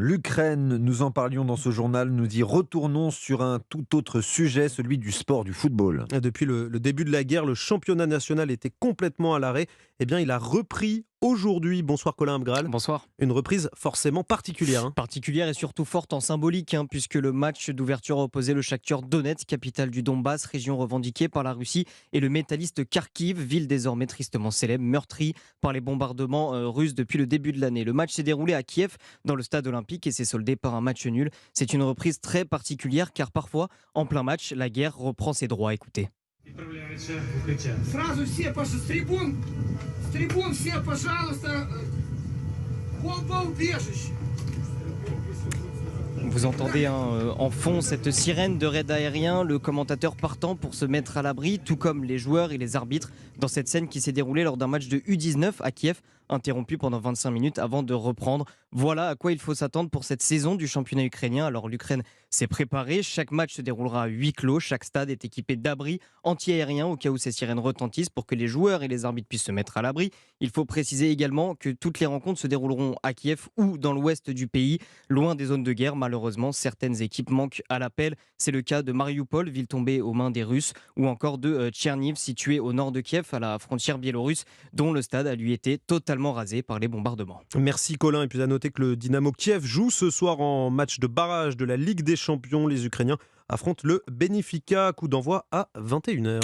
L'Ukraine, nous en parlions dans ce journal, nous y retournons sur un tout autre sujet, celui du sport, du football. Depuis le début de la guerre, le championnat national était complètement à l'arrêt. Eh bien, il a repris aujourd'hui. Bonsoir Colin Abgral. Bonsoir. Une reprise forcément particulière, hein. Particulière et surtout forte en symbolique, puisque le match d'ouverture opposait le Shakhtar Donetsk, capitale du Donbass, région revendiquée par la Russie, et le métalliste Kharkiv, ville désormais tristement célèbre, meurtrie par les bombardements russes depuis le début de l'année. Le match s'est déroulé à Kiev, dans le stade olympique, et s'est soldé par un match nul. C'est une reprise très particulière, car parfois, en plein match, la guerre reprend ses droits. Écoutez. Сразу все, с трибун все, пожалуйста, бомбоубежище. Vous entendez en fond cette sirène de raid aérien, le commentateur partant pour se mettre à l'abri, tout comme les joueurs et les arbitres, dans cette scène qui s'est déroulée lors d'un match de U19 à Kiev, interrompu pendant 25 minutes avant de reprendre. Voilà à quoi il faut s'attendre pour cette saison du championnat ukrainien. Alors l'Ukraine s'est préparée, chaque match se déroulera à huis clos, chaque stade est équipé d'abris anti-aériens au cas où ces sirènes retentissent pour que les joueurs et les arbitres puissent se mettre à l'abri. Il faut préciser également que toutes les rencontres se dérouleront à Kiev ou dans l'ouest du pays, loin des zones de guerre. Malheureusement, certaines équipes manquent à l'appel. C'est le cas de Mariupol, ville tombée aux mains des Russes, ou encore de Tcherniv, située au nord de Kiev, à la frontière biélorusse, dont le stade a lui été totalement rasé par les bombardements. Merci Colin. Et puis à noter que le Dynamo Kiev joue ce soir en match de barrage de la Ligue des Champions. Les Ukrainiens affrontent le Benfica, coup d'envoi à 21h.